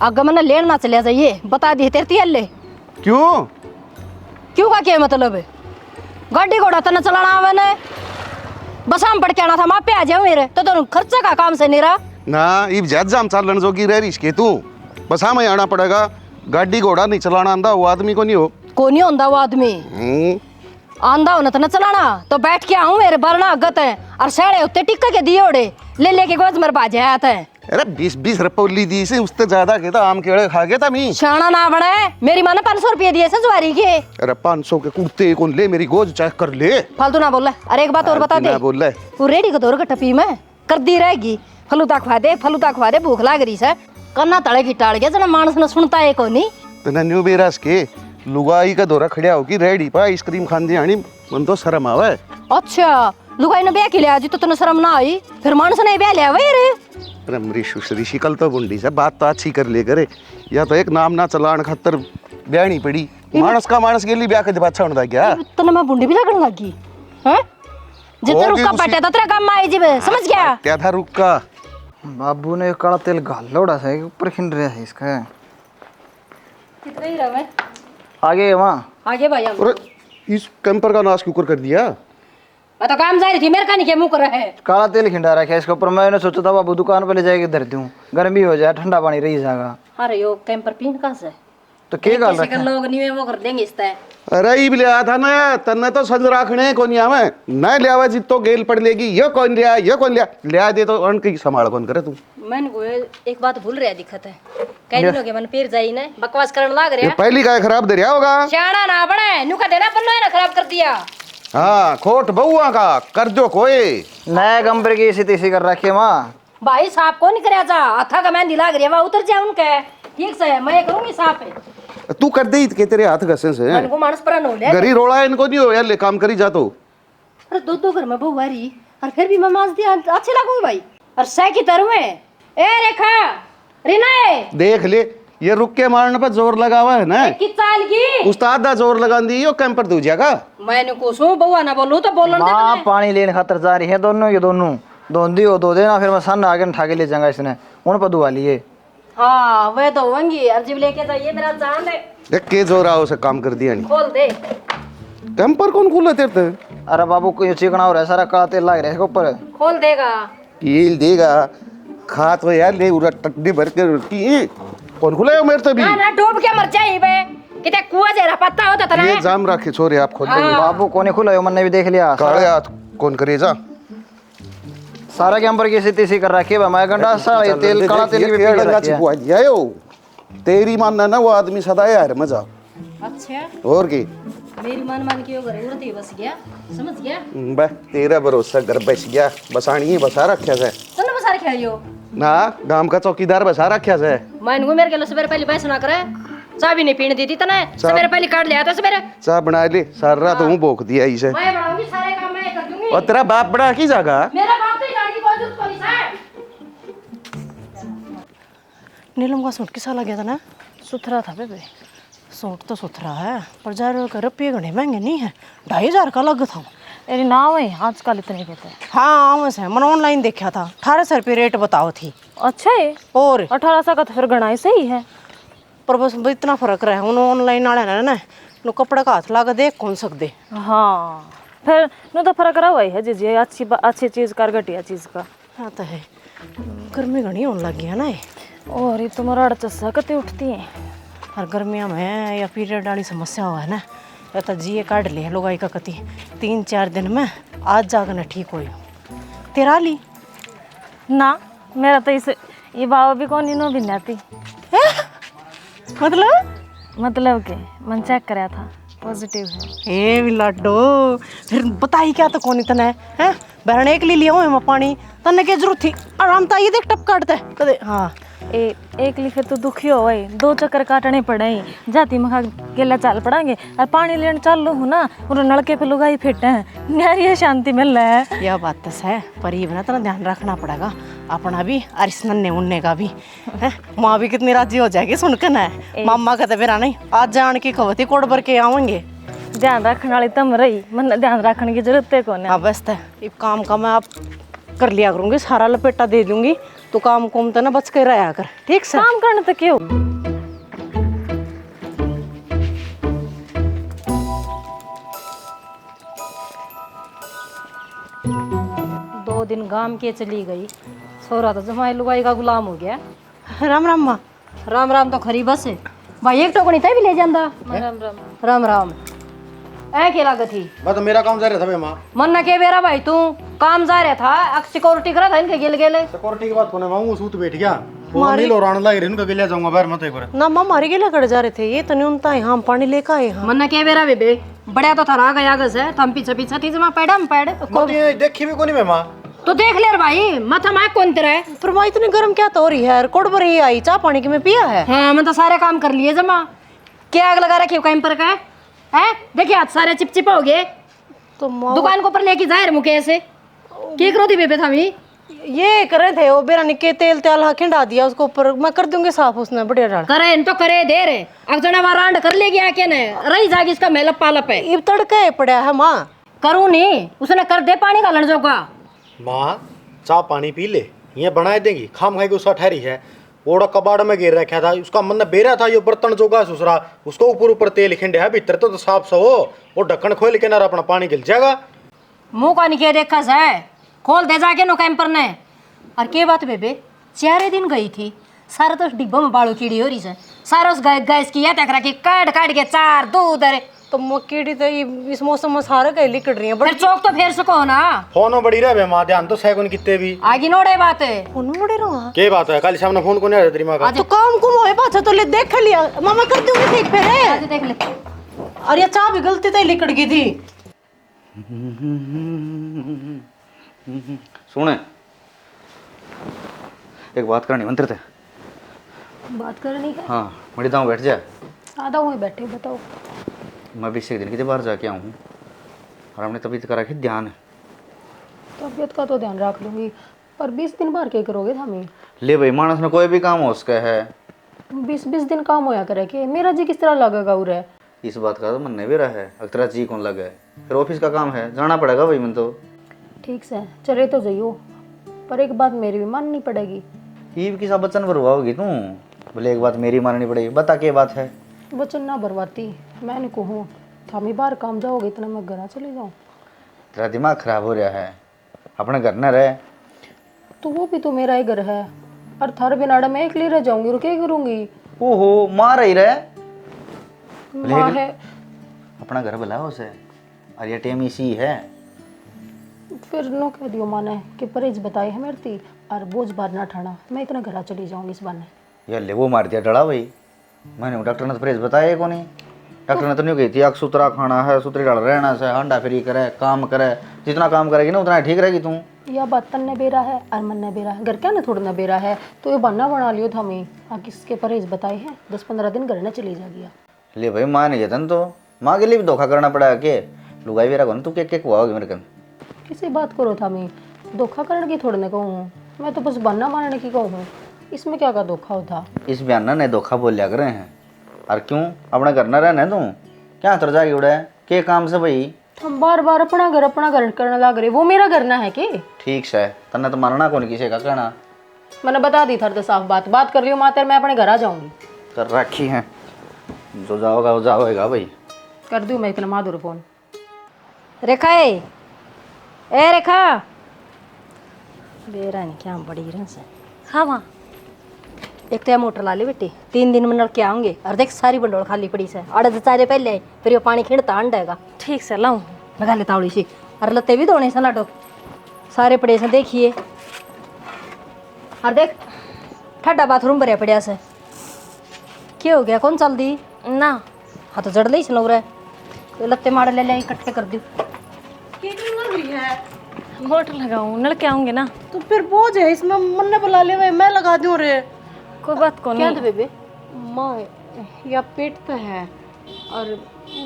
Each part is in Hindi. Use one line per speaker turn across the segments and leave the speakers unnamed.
आगे मैंने लेन ना चले जाइए बता दी तेरे तियाले।
क्यों
क्यों का क्या मतलब है? गाड़ी घोड़ा तो न चलाना आवे ने, बस हम पड़ के आना था माँ पे आ जाओ मेरे तो खर्चा का काम से नहीं रहा
ना। इब जज जाम चालन जोगी रह रही इसके तू बस हमें आना पड़ेगा। गाड़ी घोड़ा नहीं चलाना आंदा वो आदमी को नहीं हो।
को नहीं होता वो आदमी आंदा हो ना तो न चलाना तो बैठ के आऊं मेरे बरना अगत है और सेड़े उत्ते टिक्का के दिए ओड़े ले लेके गोज मर बाजे आते हैं।
अरे 20-20 रुपये दी से उससे ज्यादा के था आम केड़े खा गया था मी।
शाना ना बने मेरी माँ ने 500 रुपये दिए से ज्वारी के।
अरे 500 के कुर्ते कौन ले मेरी गोज चेक कर ले।
फालतू ना बोल रहा। अरे एक बात और बता दे
बोल रहा
वो रेडी का दौर का टपी में कर दी रहेगी फलूदा खवा दे भूख लाग रही से करना तड़े की टाड़ गया जना मानस ने सुनता है को नहीं
तो न्यू बेरास के लुगाई का दौरा खड़िया होगी रेडी पा आइसक्रीम खान दी आनी मन तो शर्म आवे।
अच्छा लुगाई ने ब्याह के लिया जी तो तने शर्म ना आई फिर मानस ने ब्याह लिया वे रे।
अरे ऋषि कल तो बुंडी से बात तो अच्छी कर ले करे या तो एक नाम ना चलान खातर ब्याहनी पड़ी मानस का मानस के लिए ब्याह के अच्छा होता क्या
तने मैं बुंडी भी लगन लगी हैं जितना रुका पटे तो तेरा काम आई जी समझ गया
क्या था रुका।
बाबू ने काला तेल घाल लोड़ा सा ऊपर खिंड रहा है इसका।
कितना ही रहा मैं
आगे वहाँ
आगे भाई हम
और इस कैंपर का नाश क्यों कर दिया।
मैं तो काम जा रही थी मेरे का नहीं क्या मुंह कर रहा है।
काला तेल खिंडा रखा है इसके ऊपर। मैंने सोचा था बाबू दुकान पर ले जाके धर दूँ गर्मी हो जाए ठंडा पानी रही जाएगा।
अरे यो कैंपर पीन कहाँ से
तो क्या गाल रखा है?
लोग नहीं वो कर देंगे इस तरह।
अरे इब लिया था ना तन्ने तो संज राखने को नहीं आवे न लियावा जितो गेल पड़ लेगी ये कौन लिया दे तो अन की संभाल कौन करे तू।
मैंने को एक बात भूल रहा दिखत है कई दिनों के मन पेर जाई ना बकवास करने लाग रहा।
पहली का खराब दे रहा होगा
शाना ना बने नुका देना पन्नो है ना खराब कर दिया।
हाँ खोट बहुआ का कर दो कोई
नया कंपर की इसी तीसी कर रखी है माँ।
भाई साहब को नहीं कराया जा अथा का मेहंदी लाग रही है उतर जा उनके ठीक से है मैं करूंगी साहब पे
तू कर दे के तेरे हाथ घसे से
मन को मानस पर हो ले
गरी रोड़ा इनको नहीं हो यार ले काम करी जा तो।
अरे दो घर में बहू वारी और फिर भी मैं मांस दिया अच्छे लगूंगी भाई और सह की तरह में ए रेखा रीना
देख ले ये रुक के मारने पर जोर लगा हुआ है ना
किस साल की
उस्ताद दा जोर लगा दी यो कैंपर दू जाएगा।
मैंने कोसो बउआ ना बोलूं तो बोलन दे
माँ पानी लेने खातर जा रही है दोनों ये दोनों धोंदी हो दो देना फिर मैं सन आगे ठा के ले जाऊंगा इसने उन पर दुआ लिए।
हाँ वे तो होंगी अर्जीब लेके जाइए मेरा जान ले
देख के जोर आओ से काम कर दिया नहीं
खोल दे
कैंपर कौन खोला तेरे।
अरे बाबू को चिकना हो रहा है सारा काला तेल लग रहा है इसके ऊपर।
खोल देगा
कील देगा खा तो यार ले उरा टट्टी भर के की कौन खुलाया मेरे तो भी
ना डूब के मर जाई बे किते कुआं जरा पत्ता होता था
ये जाम रखे छोरे आप खोल देंगे।
बाबू कोने खुला है मैंने भी देख लिया
काले हाथ कौन करे जा
सारा कैंपर की इसी तीसी कर रखी है मैं गंडा सा ये तेल काला तेल भी पी रखी है।
तेरी मानना ना वो आदमी सदा यार मजा।
अच्छा
और की
मेरी मान के घर उड़ती बस गया समझ गया
बे तेरा भरोसा घर बस गया बसानी बसा रखा है
सुन बसा रखा यो
ना गांव का चौकीदार बसा रखा है।
मैंने को मेरे के सवेरे पहले बैठ सुना करे चाय भी नहीं पीने दी थी तने सवेरे पहले काट लिया था सवेरे
चाय बना ले सारा रात हूं भूख दिया इसे
मैं बनाऊंगी सारे काम मैं कर दूंगी।
और तेरा बाप बड़ा की जगह
मेरा बाप तो गाड़ी की कोई जरूरत नहीं है। नीलम का सूट किसा लगा था ना सुथरा था बेबे सूट तो सुथरा है पर जार का रुपये घने महंगे नहीं है 2500 का लग था। अरे ना वही आजकल इतने कहते हैं। हाँ वैसे मैंने ऑनलाइन देखा था 1800 रुपये रेट बताओ थी। अच्छा है और 1800 का तो फिर गणाई सही है पर बस इतना फर्क रहा है उन्होंने ऑनलाइन आने ना नो कपड़े का हाथ लगा देख कौन सकते। हाँ फिर नो तो फर्क रहा है जी अच्छी चीज़ का घटिया चीज़ का। हाँ तो है गर्मी घनी होने लगी है ना और ये तुम्हारा अड़चस्सा कते उठती है और गर्मियों में या पीरियड वाली समस्या हुआ है ना या तो जी काट ले लोगाई का कति 3-4 दिन में आज जाकर ठीक हो तेरा ली ना मेरा तो इसे ये बाबा भी कौन इनो भी नहीं मतलब के मन चेक कराया था पॉजिटिव है। ए लाडो फिर बताई क्या तो कौन इतना है बहन एक ले लिया हूँ पानी तन्ने की जरूरत थी आराम था ये देख टप काटता है कदे। हाँ एक लिखे तो दुखी हो भाई 2 चक्कर काटने पड़े जाती मखा गेला चाल पड़ांगे और पानी लेने चल लो हूँ ना और नलके पे लुगाई फिट है न्यारी शांति मिल रहा है। यह बात तो है पर ये ना तेरा ध्यान रखना पड़ेगा अपना भी और इस नन्हे उन्ने का भी है। माँ भी कितनी राजी हो जाएगी सुनकर ना मामा कहते मेरा नहीं आज जान की खवती कोड़ भर के आवेंगे ध्यान रखने वाली तम रही मन ध्यान रखने की जरूरत है कौन। हाँ बस है काम का मैं आप कर लिया करूँगी सारा लपेटा दे दूँगी तो काम कुम तो ना बच के रहा कर, ठीक से?
काम करने तो क्यों? दो दिन गांव के चली गई, छोरा तो जमाई लुगाई का गुलाम हो गया।
राम राम माँ।
राम राम तो खरी बस है भाई, एक टोकनी तय भी ले जांदा। राम राम राम राम। ऐ के लागत थी?
मैं तो मेरा काम जा रहा था माँ।
मन न के बेरा भाई, तू काम जा रहा था, सिक्योरिटी करा था इनके गेल गेले।
सिक्योरिटी की बात कोने मांगू, सूत बैठ गया वो नील और आने लगे, इनका ले जाऊंगा बाहर मत एक बार
ना माँ मारे गेला कर जा रहे थे, ये तो न्यूनता है, हम पानी लेकर आए हैं।
मन न के बेरा बेबे, बड़ा तो थारा गया गस है, थम पीछे पीछे थी जमा पैड हम पैड
मत ये देखी भी कोनी माँ।
तो देख ले रे भाई, माथा मार कौन तेरा है?
पर माँ इतनी गर्म क्या तो हो रही है, कोड पर ही आई, चाय पानी की मैं पिया है।
हाँ मैं तो सारे काम कर लिए जमा, क्या आग लगा रखी हो कहीं पर का है? देखिए आज सारे चिपचिपा हो गए,
तो माँ
दुकान को ऊपर लेके जाए मुकेश से क्या करो थी बेबे थमी?
ये कर रहे थे, वो बेरा निके तेल तेल हाँ खिंडा दिया उसको ऊपर, मैं कर दूंगी साफ, उसने बढ़िया डाल
करे इन तो करे दे रे, अग जना वारांड कर लेगी आके ने, रही जागी इसका मेलप पालप है।
ये तड़का पड़ा है माँ।
करूँ नहीं, उसने कर दे पानी का लड़ का।
माँ चाय पानी पी ले, ये बनाए देंगी, खाम खाई को उसका ठहरी है। ओड़ा कबाड़ में गिर रखा था, उसका मन बेरा था, ये बर्तन जोगा सुसरा, उसको ऊपर ऊपर तेल खिंडे है, भीतर तो साफ सा हो, वो ढक्कन खोल के ना अपना पानी गिल जाएगा।
मुंह का निके देखा है, खोल दे जाके नो कैंपर ने। और के बात बेबे, 4 दिन गई थी, सारा तो डिब्बा में बालू कीड़ी हो रही है, सारा उस गैस की तक रखी, काट काट के चार दूध अरे।
तो कीड़ी तो ये इस मौसम में सारे कहीं लिकड़ रही है,
फिर चौक तो फेर सको ना।
फोन बड़ी रहे माँ, ध्यान तो सैगुन कितने भी
आगे नोड़े बात है।
फोन मुड़े रहा
के बात है, कल सामने फोन को नहीं आ तेरी माँ का।
तो काम कुम होए पाछा तो ले देख लिया मामा, कर दूंगी ठीक फिर है।
आज देख ले,
और ये चाय भी गलती से लिकड़ गई थी।
सुने, एक बात करनी मंत्र थे।
बात करनी है।
हाँ मेरी दाँव बैठ जाए।
आधा हुए बैठे, बताओ।
मैं 20 दिन के बाहर जाके आऊँ हूँ और हमने तबीयत का रखी ध्यान है।
तबियत का तो ध्यान रख लूंगी, पर 20 दिन बाहर क्या करोगे हमें?
ले भाई, मानस ने कोई भी काम हो उसका है।
20 दिन काम होया करे कि मेरा जी किस तरह लगेगा उरे?
इस बात का तो मन नहीं भी रहा है, अगर तेरा जी कौन लगे, फिर ऑफिस का काम है, जाना पड़ेगा भाई मन तो।
ठीक से चले तो जाइयो, पर एक बात मेरी भी माननी पड़ेगी।
ईव की सा बच्चन भरवाओगी तू? बोले एक बात मेरी माननी पड़ेगी, बता क्या बात है?
वचन ना बरवाती, मैंने कहूँ थामी बाहर काम जाओगे इतना मैं घर चले जाऊँ।
तेरा दिमाग खराब हो रहा है, अपने घर न रहे।
तो वो भी तो मेरा ही घर है, और थार बिनाड़ा मैं अकेली रह जाऊंगी, और क्या करूंगी?
ओहो, माँ रही रहे।
माँ है,
अपना घर बुलाओ उसे, और ये टेम इसी है।
फिर नो कह दियो माने कि परहेज बताए है मेरी थी, और बोझ बार ना ठाना, मैं इतना घर चली जाऊंगी इस बार।
यार ले वो मार दिया डड़ा भाई, मैंने डॉक्टर ने तो परहेज बताया को नहीं। डॉक्टर ने तो नहीं कही थी अक सुतरा खाना है, सुतरी डाल रहना से, अंडा फ्री करे, काम करे, जितना काम करेगी ना उतना ठीक रहेगी तू।
या बात तन ने बेरा है और मन ने बेरा है, घर क्या ना थोड़ा ना बेरा है, तो ये बहाना बना लियो था मैं, किसके परहेज बताए हैं, 10-15 दिन घर न चली जाएगी।
ले भाई माँ नहीं जतन तो माँ के लिए भी धोखा करना पड़ा के लुगाई वेरा को तू के हुआ होगी मेरे कन।
किसी बात करो था मैं, धोखा करने की थोड़ने कहूँ, मैं तो बस बहाना मारने की कहूँ, इसमें क्या का धोखा होता?
इस बयान ने धोखा बोल लिया करे हैं, और क्यों अपना घर न रहने तू क्या तर जागी उड़ा है के काम से भाई?
हम बार बार अपना घर करने लग रहे, वो मेरा घर ना है कि?
ठीक से तन्ने तो मानना कौन किसी का कहना।
मैंने बता दी था साफ बात कर लियो मातर, मैं अपने घर आ जाऊंगी।
कर रखी है, जो जाओगा वो जाओगा भाई।
कर दूँ मैं इतना माधुर फोन। रेखा है, ए रेखा, बेरा नहीं क्या बड़ी रंग से। हाँ माँ, एक तो मोटर ला ली बेटी, 3 दिन में नल के आऊंगे, और देख सारी बंडोल खाली पड़ी से, अड़द चारे पहले फिर ये पानी खिंडता अंडेगा।
ठीक से लाऊं,
लगा ले तावड़ी सी, और लत्ते भी धोने से नाटो, सारे पड़े से देखिए, और देख ठंडा बाथरूम भरिया पड़िया से। क्या हो गया, कौन चल दी ना? हाँ तो जड़ ली सुनो रे, लत्ते मार ले इकट्ठे कर दी।
मोटर लगाऊं, नल के आऊंगे ना, तो फिर बोझ है इसमें, मन ने बुला ले भाई, मैं लगा दूं रे। कोई बात को
क्या
नहीं।
था बेबे?
माँ या पेट तो है, और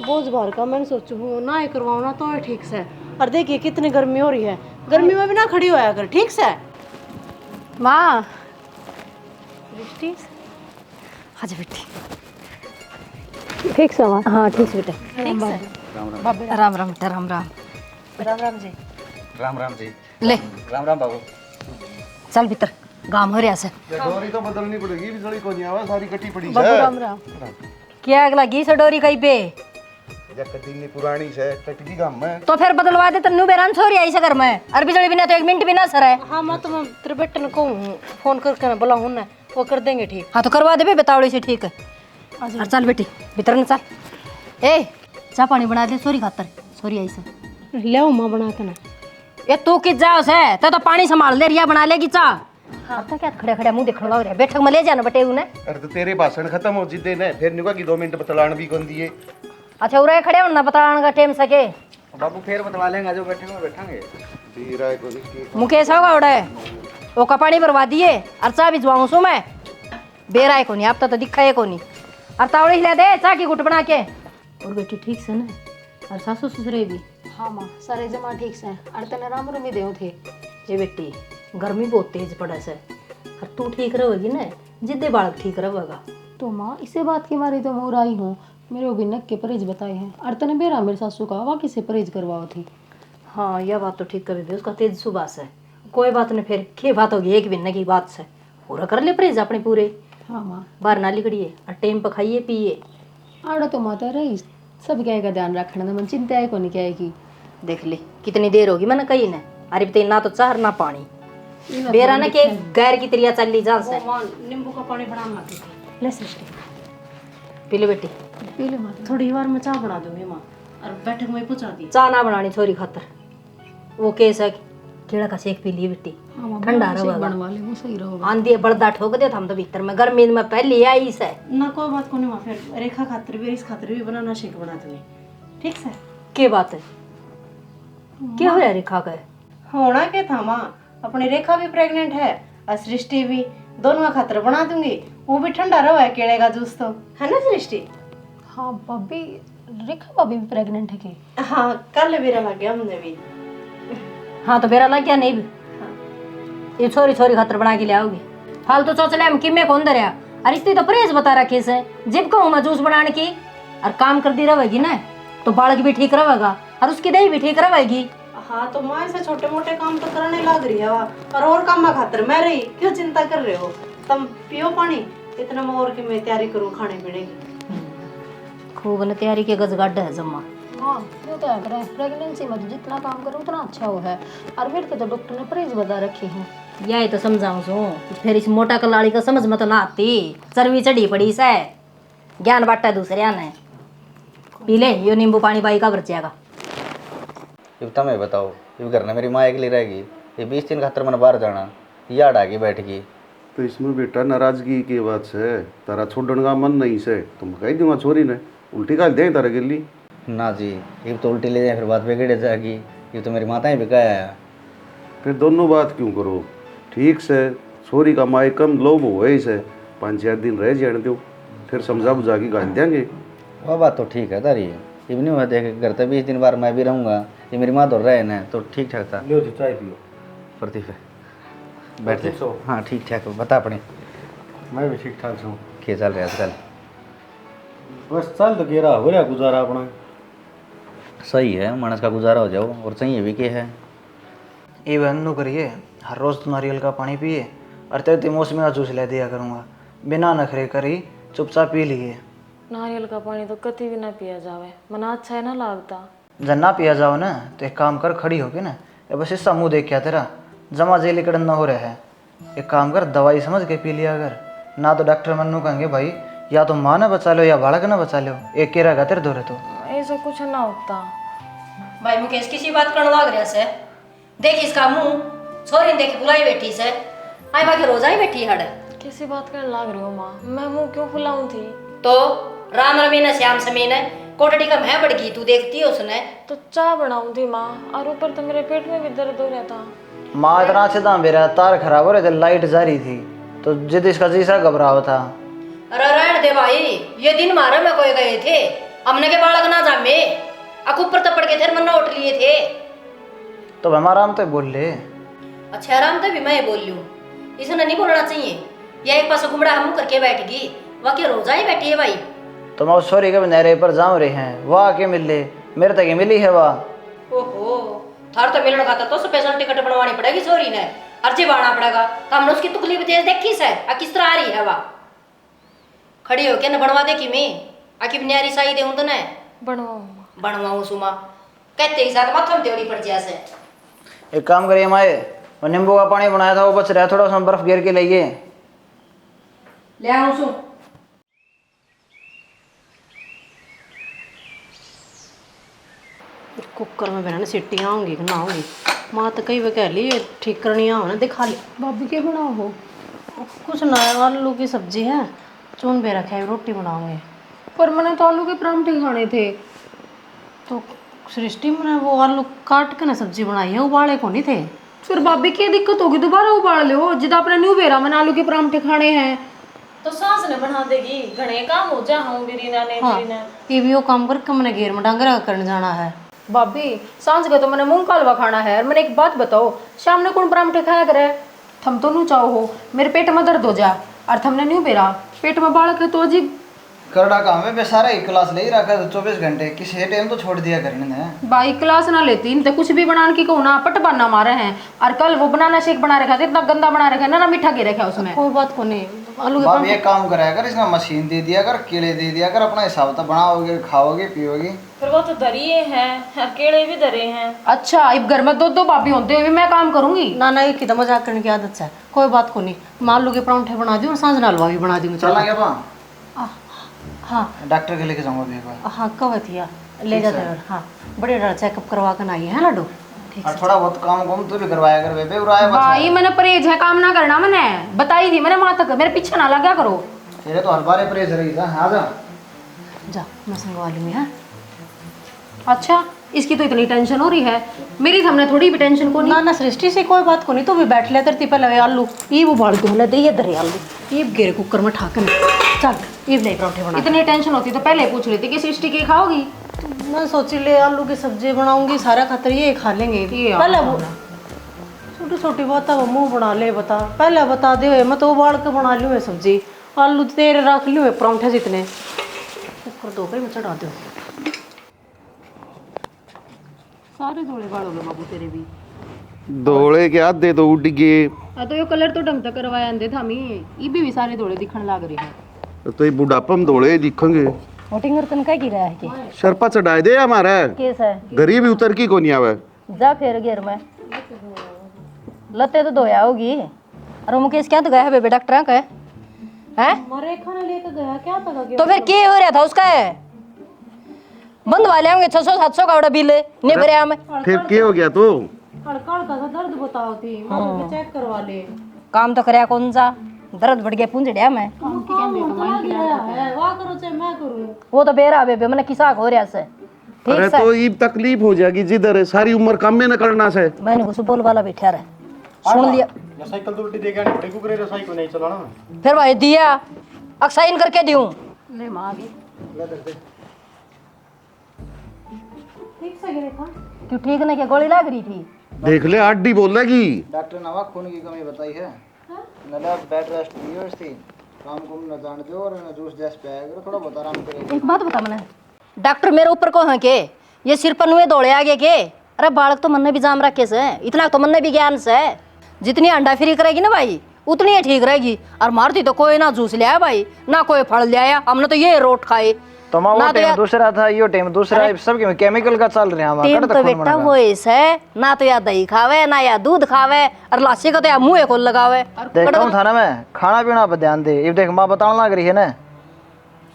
बोझ भर का मैंने सोचू ना ही करवाऊँ ना तो ठीक से। और देखिए कितनी गर्मी हो रही है, गर्मी में भी ना खड़ी होया कर, ठीक से
माँ।
दृष्टि हाँ बेटी,
ठीक से माँ। हाँ ठीक से बेटा।
ठीक से।
राम राम बेटा, राम राम।
राम राम जी।
राम राम जी।
ले
राम राम बाबू।
चल भीतर, गाम हो रहा से
डोरी तो बदलनी पड़ेगी, बिजली को नहीं आवा, सारी कटी पड़ी
बाबू
है।
राम राम।
क्या अगला घी से डोरी कहीं पे
या कटीली पुरानी से कटगी गाम में।
तो फिर बदलवा दे तन्नू बेरान छोरी आई से घर में और बिजली बिना तो 1 मिनट भी ना सर है।
हाँ मैं तो मैं तेरे बेटे ने कहूँ फोन करके ना बुलाऊँ ना, वो कर देंगे ठीक।
हाँ तो करवा दे बे बतावड़ी से ठीक है। और चल बेटी भीतर न चल। ए चाय पानी बना दे सोरी खातर, सोरी आई से
ले आओ माँ बना के ना।
ये तू किस जाओ से तो पानी संभाल ले रिया बना लेगी चा। अब तो क्या खड़े खड़े मुंह दिखने लग रहा है, बैठक में ले जाना बटे उन्हें।
अरे तो तेरे भाषण खत्म हो जिदे ने फिर निका की 2 मिनट बतलान भी कौन दिए।
अच्छा उरे खड़े होना बताने का टाइम सके।
बाबू फिर बतला लेंगे, जो बैठेंगे बैठेंगे।
धीरा है कोनी की।
मुकेश होगा उड़े वो का पानी भरवा दिए और चाय भिजवाऊं सो मैं। बेरा है कोनी, अब तो दिखा है कोनी। और तावड़ी हिला दे चाय की घुट बना के। और बेटी ठीक से ना, और सासू ससुरे भी।
हाँ माँ सारे जमा ठीक से और तेने राम रूमी देव थे।
ये बेटी गर्मी बहुत तेज पड़ा से, और तू ठीक रहोगी ना जिद्दे बालक ठीक रहेगा।
तो माँ इसे बात की मारी तो मोर आई हूँ, मेरे भी नक के परहेज बताए हैं और तने बेरा मेरे सासू का वाकई से परहेज करवाओ थी।
हाँ यह बात तो ठीक कर दे, उसका तेज सुबह से कोई बात नहीं। फिर क्या बात होगी एक बिन्ने की बात से, पूरा कर ले परहेज अपने पूरे।
हाँ माँ
बाहर ना लिखड़िए और टाइम पर खाइए पिए।
आड़ा तो माता रही सब क्या का ध्यान रखना ना, मन चिंता है को नहीं क्या है की।
देख ले कितनी देर होगी मैंने कही ना। अरे बताइए ना तो चार ना पानी बेरा ना के गैर की तरिया चल ली जान से।
नींबू का पानी बनाना थी। ले सृष्टि
पी ले बेटी।
पी ले माता, थोड़ी बार मैं चाय बना दूंगी माँ और बैठक में पहुँचा दी।
चाह ना बनानी छोरी खातर, वो केस है केड़ा का शेक पी लिए बेटी,
हाँ माँ
ठंडा
बनवा
रहेगा।
ले वो सही रहोगा।
आंधी बड़दा ठोक दे हम तो भीतर में गर्मी में पहले आई से।
ना कोई बात को नहीं माँ, फिर रेखा खातिर भी इस खातिर भी बनाना शेक बना दूंगी ठीक से।
के बात है क्या हो रहा है रेखा का?
होना क्या था माँ, अपनी रेखा भी प्रेग्नेंट है और सृष्टि भी, दोनों खातर बना दूंगी। वो भी ठंडा रहा है केले का जूस तो, है ना सृष्टि? हाँ भाभी, रेखा भाभी भी प्रेग्नेंट है कि? हाँ कल बेरा लग गया हमने भी।
हाँ तो बेरा लग गया नहीं भी। ये छोरी छोरी खातर बना के ले आओगी, फालतू सोच ले हम किमे कौन दरिया। अरे इसने तो परहेज बता रखी से, जिब कहूँ मैं जूस बनाने की और काम करती रहेगी ना तो बालक भी ठीक रहेगा और उसकी दही भी ठीक रहेगी।
हाँ तो माँ ऐसे छोटे मोटे काम तो करने लग रही है और काम खातर मैं रही, क्यों चिंता कर रहे हो? तुम पियो पानी, इतना मैं और की मैं तैयारी करूँ खाने पीने की।
खूब न तैयारी के गजगड्ढ है जम्मा।
हाँ वो तो है, प्रेगनेंसी में तो जितना काम करो उतना अच्छा हो है। और फिर तो डॉक्टर ने परहेज बता रखी है।
यही तो समझाऊं सो, फिर इस मोटा कलाड़ी का समझ में तो ना आती, चर्बी चढ़ी पड़ी से ज्ञान बांटा दूसरे ने। पी ले यो नींबू पानी बाई का बरचेगा।
ये तुम्हें बताओ, ये घर में मेरी माँ अकेली रहेगी, ये 20 दिन खातर मैंने बाहर जाना, याद आ गई बैठ गई।
तो इसमें बेटा नाराजगी की बात है, तारा छोड़ने का मन नहीं से, तुम कह दूंगा छोरी ने उल्टी का दे तारा गिल्ली।
ना जी, ये तो उल्टी ले जाए फिर बात बिगड़ जाएगी, ये तो मेरी माता ही बिकाया है।
फिर दोनों बात क्यों करो, ठीक से छोरी का माए कम लोभ हो से 5-4 दिन रह जाने दो, फिर समझा बुझा के गाल देंगे।
वह बात तो ठीक है तारी, ये भी नहीं हुआ देख घर तो 20 दिन बार मैं भी रहूँगा, ये मेरी माँ तो रहे ना तो ठीक ठाक था।
लो जी चाय पियो।
प्रतीक बैठ
ठीक सो।
हाँ ठीक ठाक बता अपने
मैं भी ठीक ठाक हूँ।
क्या चल रहा है आजकल?
बस चल तो गेरा हो रहा गुजारा अपना।
सही है, मानस का गुजारा हो जाओ और सही है भी क्या है।
ये बहन करिए, हर रोज़ तो नारियल का पानी पिए और तेरे मौसमी का जूस ले दिया करूँगा, बिना नखरे करी चुपचाप पी लिए।
नारियल का पानी तो कभी भी ना पिया जावे, मना अच्छा है ना लागता।
जब ना पिया जाओ ना तो एक काम कर, खड़ी होके ना ये बस इसका मुँह देख क्या तेरा जमा जेल इकड़न ना हो रहा है। एक काम कर, दवाई समझ के पी लिया अगर ना तो डॉक्टर मन्नू कहेंगे भाई या तो माँ ना बचा लो या बालक ना बचा लो, एक के रहेगा तेरे दो तो।
ऐसा कुछ ना होता
भाई मुकेश किसी बात करने लग रहा से, देख इसका मुंह, छोरी ने देख बुलाई बैठी से, आई बाकी रोज आई बैठी हड़।
किसी बात करने लग रही हो माँ, मैं मुंह क्यों फुलाऊं थी?
तो राम रमीन श्याम समीन कोटड़ी का मैं बढ़ गई, तू देखती है उसने।
तो चाय बनाऊं थी माँ, और ऊपर तो मेरे पेट में भी दर्द हो रहा था।
माँ इतना अच्छे दाम मेरा तार खराब हो रहे थे, लाइट जा रही थी तो जिद इसका जीसा घबराव था।
अरे रहने दे भाई, ये दिन मारा में कोई गए थे, हमने के बालक ना जामे अक ऊपर तपड़ के थे मन उठ लिए थे।
तो हमारा आराम तो बोल ले।
अच्छा आराम तो भी मैं बोल लूँ, इसने नहीं बोलना चाहिए। यह एक पास घुमड़ा हम करके बैठ गई, वह क्या रोजा ही बैठी है भाई।
तो मैं उस छोरी के नहरे पर जाऊँ रहे हैं, वाह के मिल ले, मेरे तक मिली है वाह।
ओहो थार तो मिलने खाता तो स्पेशल टिकट बनवानी पड़ेगी छोरी ने, अर्जी बाना पड़ेगा तो हमने उसकी तुकली भी तेज देखी से आ किस तरह आ रही है वह खड़ी होके न बनवा दे कि मैं आखिर न्यारी साई दे तो न
बनवाऊंगा।
बनवाऊं सुमा कहते ही साथ माथम देवड़ी पड़ जा से।
एक काम करिए माए, वो नींबू का पानी बनाया था वो बच रहा है, थोड़ा सा बर्फ घेर के लाइए।
ले आऊं सु
कुकर में बनाने सीटियाँ होंगी कि ना होंगी माँ तो कई बार कह ली ठीक करनी हो ना दिखा ली भाभी के बनाओ हो कुछ ना आलू की सब्जी है चून बे रखा है रोटी बनाऊंगी।
पर मैंने तो आलू के परांठे खाने थे।
तो सृष्टि मैंने वो आलू काट के ना सब्जी बनाई है उबाले को नहीं थे।
फिर भाभी क्या दिक्कत होगी, दोबारा उबाल लो जिदा अपने न्यू बेरा मैंने आलू के परांठे खाने हैं तो सास ने बना देगी घने काम हो जा हूं बिरीना ने
हाँ ये भी वो काम करके मैंने घेर में डांगरा करने जाना है।
भाभी सांझ का तो मैंने मूंग का हलवा खाना है। और मैंने एक बात बताओ, शाम ने कौन परांठे खाया करे? थम तो नू चाहो हो मेरे पेट में दर्द हो जा और थमने न्यू बेरा पेट में बालक है तो अजीब
करड़ा काम है बेसारा, एक क्लास ले ही रखा है 24 घंटे, किसी टाइम तो छोड़ दिया करने ने।
भाई क्लास ना लेती तो कुछ भी बनाने की कहूँ ना पट बनना मारे हैं। और कल वो बनाना शेक बना रखा था, इतना गंदा बना रखा है ना मीठा गे रखा है उसमें।
कोई बात को नहीं आलू के
बाप ये काम कराया कर, इसमें मशीन दे दिया कर, केले दे दिया कर, अपना हिसाब तो बनाओगे खाओगे पियोगे।
फिर वो तो दरिए हैं, केले भी दरे हैं। अच्छा अब घर में दो भाभी होते हुए मैं काम करूंगी
ना एक ही तो मजाक करने की आदत है। कोई बात को नहीं मैं आलू के परांठे बना दूँ और सांझ ना हलवा भी बना दूँ।
चला क्या पा
हाँ
डॉक्टर के लेके जाऊंगा भी एक बार।
हाँ कवतिया ले जाते हैं। हाँ बड़े डर चेकअप करवा कर आई है लड्डू ठीक
और थोड़ा बहुत काम कुम तू भी करवाया कर बेबे उराया बच्चा
भाई मैंने परहेज है काम ना करना, मैंने बताई थी मैंने माँ तक मेरे पीछे ना लगा करो।
तेरे तो हर बार परहेज रही था। हाँ जा
जा मैं संगवा लूँगी। है
अच्छा इसकी तो इतनी टेंशन हो रही है, मेरी तो हमने थोड़ी भी टेंशन को नहीं।
ना ना सृष्टि से कोई बात को नहीं तो भी बैठ ले तेरे पहले आलू ये उबाल दूँ ले दे ये दरे आलू ये घेरे कुकर में ठाकन चल ये नहीं पराठे बना।
इतनी टेंशन होती तो पहले पूछ लेती कि सृष्टि की खाओगी।
मैं सोची ले आलू की सब्जी बनाऊंगी सारा खातर ये खा लेंगे। पहले वो छोटी छोटी बात वो मुँह बना ले बता पहले बता दे मैं तो उबाल के बना लूँ सब्जी आलू तेरे रख लूँ परांठे जितने कुकर दो मैं चढ़ा दूँ सारे धोले बाड़ोगे बाबू तेरे भी
दौड़े के आधे तो उड़ गए।
तो ये कलर तो ढंग से करवाया अंदे था मी ये भी सारे धोले दिखने लग रहे हैं।
तो ये बुढ़ापा में दौड़े दिखेंगे।
वोटिंग करतन का गिरा है कि
शरपा चढ़ाए दे हमारा
केस है
गरीब उतर की को नहीं आवे
जा फिर घेर में लते तो धोया होगी। और मुकेश क्या तो गया है बेबे डॉक्टर का है
मरे खाना लेकर गया क्या था
तो फिर क्या हो रहा था उसका है बंद वाले होंगे 600-700 का बिल नहीं भरे में
फिर क्या हो गया तो
हड़का हड़का सा दर्द बताओ थी मैं चेक करवा ले
काम तो करया कौन सा दर्द बढ़ गया पूंजड़िया में
वाह करो चाहे मैं करूँ
वो तो बेरा बेबे मैंने किसा हो रहा से
अरे तो ये तकलीफ हो जाएगी जिधर सारी उम्र काम में न करना से
मैंने कुछ बोल वाला बैठा रहे सुन लिया
साइकिल तो उल्टी देगा नहीं को करे साइकिल नहीं चलाना
फिर भाई दिया अक्साइन करके दूं
ले माँ भी ठीक से गिरे था
क्यों ठीक नहीं क्या गोली लग रही थी
देख ले आड्डी बोल लगी
डॉक्टर ने वहाँ खून की कमी बताई है, नला बेड रेस्ट दियो इसकी, काम कुम न जान दो और न जूस जैस पिया करो, थोड़ा बहुत आराम करेगा।
एक बात बता मैंने डॉक्टर मेरे ऊपर को है के ये सिर पर नुए दौड़े आगे के अरे बालक तो मन ने भी जाम रखे से इतना तो मन ने भी ज्ञान से जितनी अंडा फ्री करेगी ना भाई उतनी ही ठीक रहेगी। और मारती तो कोई ना जूस ले आया भाई ना कोई फल ले आया हमने तो ये रोट खाए
तो वो
ना तो
टाइम
यार-
दूसरा था यो टाइम दूसरा है, सब केमिकल का चल रहा है
टेम तो बेटा वो ऐसा है ना तो या दही खावे ना या दूध खावे और लाशी का तो या मुँह खोल लगावे
देखता हूँ थाना में खाना पीना पर ध्यान दे। ये देख माँ बताने लग रही है ना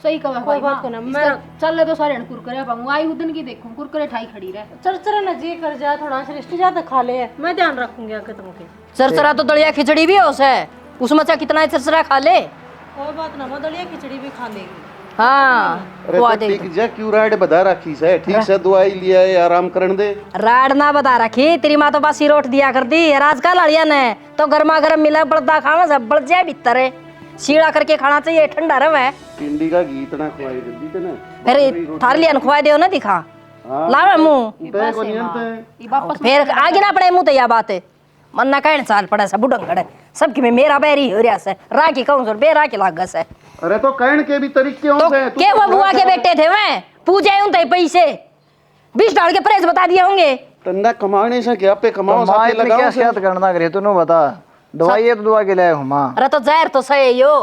सही कहा कोई बात को ना मैं चल ले तो सारे कुरकुरे पाऊंगा आई उदन की देखूं कुरकुरे ठाई खड़ी रहे
चरचरा ना जी कर जा थोड़ा सृष्टि ज्यादा खा ले मैं ध्यान रखूंगी आके तुमके
चरचरा तो दलिया खिचड़ी भी हो से उसमें चाहे कितना चरचरा खा ले
कोई बात ना मैं दलिया खिचड़ी भी खा लेगी।
हाँ
अरे
खुआ
तो
देगी
ठीक जा क्यों राइड बता रखी से ठीक से दवाई लिया है आराम करने दे
राड ना बता रखी तेरी माँ तो बासी रोट दिया कर दी आजकल अड़िया ने तो गर्मा गर्म मिला बड़दा खावा सब बढ़ जाए भीतर है सीड़ा करके खाना चाहिए ठंडा रवे
पिंडी का गीत ना खुआई दी थे ना
फिर थार लिया खुआ दे ना दिखा लावे मुंह
तय को नियंत्रण
फिर आगे ना पड़े मुंह तो यह बात है मन ना कहने साल पड़ा सब बुढ़ंगड़ सबकी में मेरा बैरी हो रहा से राखी कहूँ सर बेरा के लाग से
अरे तो कहने के भी तरीके
तो
होंगे
के वो बुआ के बेटे थे मैं पूजा उन पैसे 20 डाल के प्रेस बता दिए होंगे
तंदा कमाने से क्या पे कमाओ
माँ
साथे
इतनी
लगाओ
क्या
से।
शिकायत करना करे तू बता दवाई है तो दवा के लाया हूँ माँ।
अरे तो जहर तो सही यो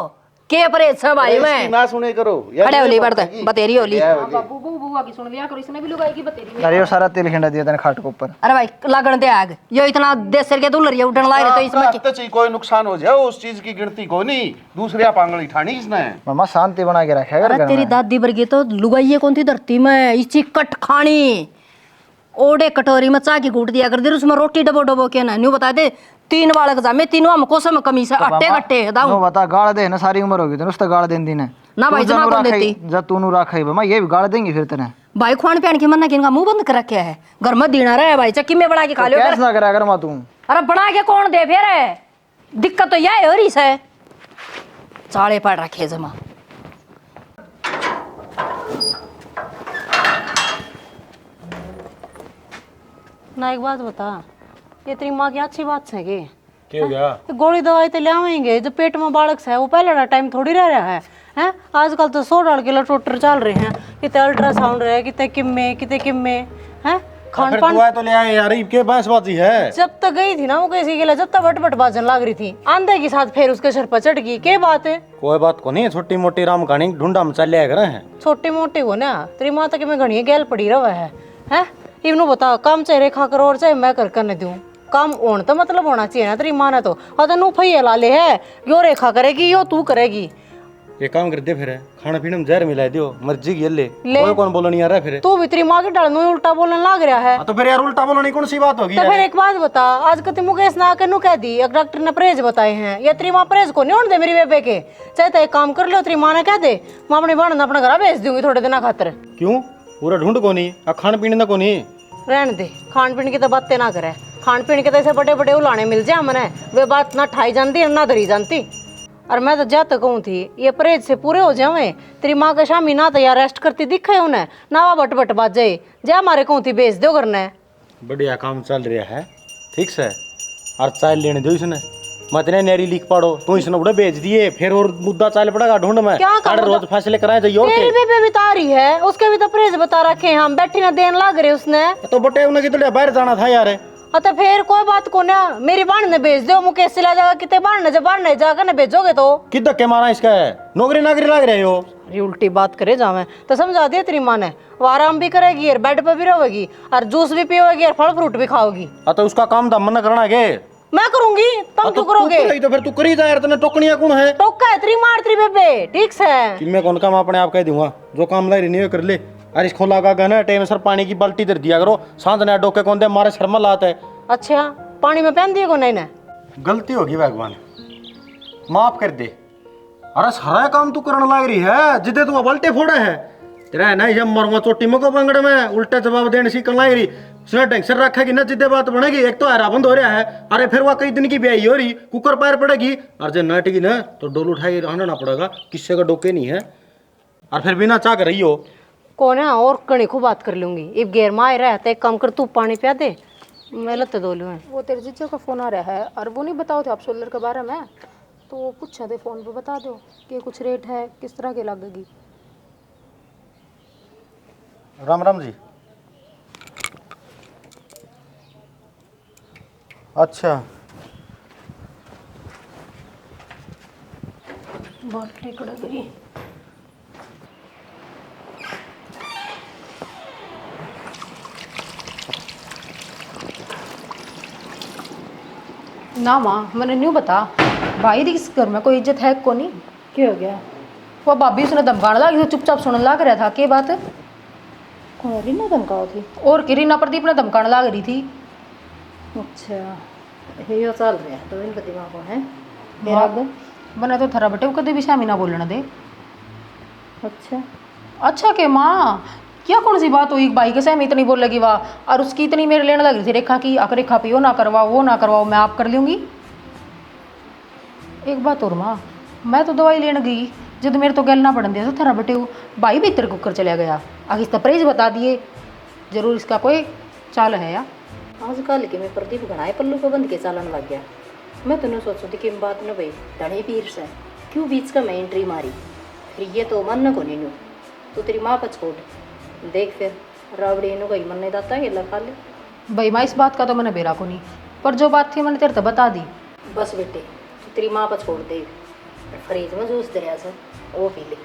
के परहेज से भाई
इसकी
मैं
ना सुने करो
खड़े होली बढ़ते बतेरी होली।
बाबू बुआ की सुन लिया करो, इसने भी लुगाई की बतेरी।
अरे वो सारा तेल खिंडा दिया तेने खाट के ऊपर।
अरे भाई लगन दे आग यो इतना देसर के दुलरिया उठन लाग रहे तो इसमें
तो चाहिए कोई नुकसान हो जाए उस चीज की गिनती को नहीं, दूसरे आप आंगली ठानी इसने।
मामा शांति बना के रखा कर
अरे
घर
तेरी
में।
दादी वर्गी तो लुगाइये कौन थी धरती में इसी कट खानी ओडे कटोरी में चा की कूट दिया कर दे उसमें रोटी डबो डबो के ना न्यू बता दे 3 बालक जामे तीनों हमको सब कमी से अट्टे कट्टे दाऊ
नो बता गाड़ दे ना सारी उम्र होगी तेने उससे गाड़ देन दी ने
ना भाई जना कौन देती
जब तू नु राखा ही मामा ये भी गाड़ देंगी फिर तेने।
भाई खान पहन के मन्ना किनका मुंह बंद कर रखा है घर में दीना रहा है भाई चक्की में बना के खा लियो
कैसे ना करा कर माँ तू।
अरे बना के कौन दे फिर दिक्कत तो यह हो रही से चाले पड़ रखे जमा।
ना एक बात बता, ये तेरी माँ की अच्छी बात है कि
क्या हो गया?
गोली दवाई तो ले आवेंगे जो पेट में बालक है वो पहले टाइम थोड़ी रह रहा है हैं। आजकल तो 100 डाल के लटोटर चल रहे हैं, कितने अल्ट्रासाउंड रहे कितने किम्मे हैं खान
फिर
पान।
दुआ तो ले आए यार, के बहसबाजी है।
जब तक गई थी ना वो कैसी के लिए जब तक बट बाजन लग रही थी आंधे के साथ फिर उसके सर पर चढ़ गई। क्या बात है?
कोई बात को नहीं, छोटी मोटी राम कहानी ढूंढा में चल लिया करे हैं।
छोटी मोटी हो ना तेरी माता के में घनी गैल पड़ी रहा है इवनु बता काम चाहे रेखा करो और चाहे मैं कर करने दूं काम ओन तो मतलब होना चाहिए ना तेरी माँ ने तो अतः नू फैया लाले है यो रेखा करेगी यो तू करेगी।
ये काम कर दे फिर खाना पीने में जहर मिला दियो मर्जी की ले कोई कौन बोलो नहीं आ रहा फिर
तू भी तेरी माँ की डाल में उल्टा बोलने लग रहा है।
तो फिर यार उल्टा बोलो नहीं कौन सी बात होगी
तो फिर एक बात बता आज कति मुकेश ना के नू कह दी एक डॉक्टर ने परहेज बताए हैं या तेरी माँ परहेज को नहीं होने दे मेरी बेबे के चाहे तो एक काम कर लो तेरी माँ ने कह दे मैं अपनी बहन अपने घर भेज दूंगी थोड़े दिन खातर।
क्यों पूरा ढूंढ को नहीं खाने पीने का को नहीं
रहने दे खान पीने की तो बातें ना करे खान पीने के तो ऐसे बड़े बड़े उलाने मिल जाए मैंने वे बात ना ठाई जानती ना धरी जानती। और मैं तो जात कहूँ थी ये परहेज से पूरे हो जावे तेरी माँ का शामी ना तो यार रेस्ट करती दिखे उन्हें ना वा बट बाज जाए जा हमारे कहूँ थी भेज दो करना
बढ़िया काम चल रहा है ठीक से और चाय लेने दो इसने मत ने नेरी लिख पड़ो तू इसने बड़े भेज दिए फिर और मुद्दा चाल पड़ेगा ढूंढ में
क्या
हर रोज फैसले कराए जाइए
तेरी बेबे भी तारी है उसके भी तो परहेज बता रखे हैं हम बैठी ना देन लग रहे उसने
तो बटे उन्हें कितने बाहर जाना था यार।
तो फिर कोई बात को ना मेरी बहन ने भेज दो मुकेश से ला जाएगा कितने बहन ने जब बहन ने जाकर ना भेजोगे तो
कि धक्के मारा इसका है नौकरी नाकरी लग रहे हो।
अरे उल्टी बात करे जावे तो समझा दिया तेरी माँ ने वो आराम भी करेगी और बेड पे भी रहेगी और जूस भी पियोगी और फल फ्रूट भी खाओगी।
तो उसका काम था मन करना के
मैं करूंगी तुम क्यों करोगे?
तो फिर तू करी जा यार तने टोकनिया कौन है
टोका है तेरी मार तेरी बेबे ठीक है
कि मैं कौन काम अपने आप कह दूंगा जो काम लाई नहीं कर ले अरे इसको लगा गया टाइम सर पानी की बाल्टी दे दिया करो सांझ ने डोके कौन दे मारे शर्मा लाता है।
अच्छा पानी में पहन दिए को नहीं ना
गलती होगी भगवान माफ कर दे। अरे सारा काम तू करने लग रही है जिदे तू बाल्टी फोड़ा है तेरा है ना जब मरूंगा चोटी में को बंगड़ में उल्टे जवाब देने सीखने लग रही उसने टेंशन रखा कि ना जिद्दे बात बनेगी एक तो हैरा बंद हो रहा है अरे फिर वह कई दिन की ब्याही हो रही कुकर पैर पड़ेगी और जब नटेगी ना तो डोल उठाई रहना ना पड़ेगा किससे का डोके नहीं है और फिर बिना चाह कर रही हो
कौन है और कणी को बात कर लूंगी इब गेर माए रहा तो एक काम कर तू पानी पिया दे मैं लते दो लूँ।
वो तेरे जीजा का फोन आ रहा है और वो नहीं बताओ थे आप सोलर के बारे में तो वो पूछा थे फोन पे बता दो कि कुछ रेट है किस तरह की लगेगी।
राम राम जी। अच्छा
बाल्टी कड़ गई
ना माँ मैंने न्यू बता भाई दी इस घर में कोई इज्जत है को नहीं।
क्या हो गया?
वो भाभी उसने धमकाने लगी थी चुपचाप सुनने लग रहा था क्या बात
कौन रीना धमकाओ थी?
और कि रीना प्रदीप ने धमकाने लग रही थी।
अच्छा ये चल रहा है तो इनका दिमाग कौन है
बने तो थरा बटे कदे भी शामी ना बोलने दे।
अच्छा
अच्छा के माँ क्या कौन सी बात हुई भाई के से इतनी बोल लगी वाह और उसकी इतनी मेरे लेने लग रही थी रेखा की अगर रेखा पियो ना करवाओ वो ना करवाओ मैं आप कर लूँगी। एक बात और माँ मैं तो दवाई लेने गई जब मेरे तो गल ना पड़न दिया तो थरा बटे भाई भी इतर कुकर चला गया आगे इसका परहेज बता दिए जरूर इसका कोई चाल है या
आजकल के मैं प्रदीप घनाए पल्लू को बंद के चालन लग गया। मैं तो नहीं सोचती थी कि बात न भाई धड़े पीर से क्यों बीच का मैं एंट्री मारी फिर ये तो मन न को नहीं तो तेरी माँ पर छोड़ देख फिर रावड़ी इन्हों का ही मन नहीं दाता है खा ले।
भाई माँ इस बात का तो मैंने बेरा को नहीं पर जो बात थी मैंने तेरे तो बता दी
बस बेटे तेरी माँ पर छोड़ दे, फ्रिज में जूस दरिया से वो पी ले।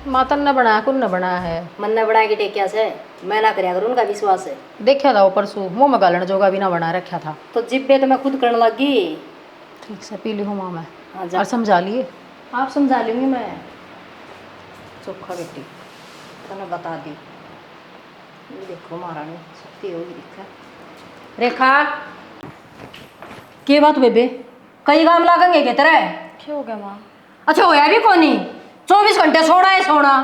मातन न बनाया कुन न बनाया है।
मन ने बना के टेकिया से मैं ना करया करूँ, उनका विश्वास है।
देखा था वो परसों मुँह में गालन जोगा भी ना बना रखा था।
तो जिब्बे तो मैं खुद करने लगी।
ठीक से पी ली हूँ माँ मैं।
हाँ जा,
और समझा लिए।
आप समझा लूँगी मैं। चोखा बेटी तने बता दी, ये देखो महारानी शक्ति होगी दिखा। रेखा के बात बेबे, कई काम लागेंगे के तेरे?
क्या हो गया माँ?
अच्छा होया भी कोनी, 24 घंटे सोना है सोना,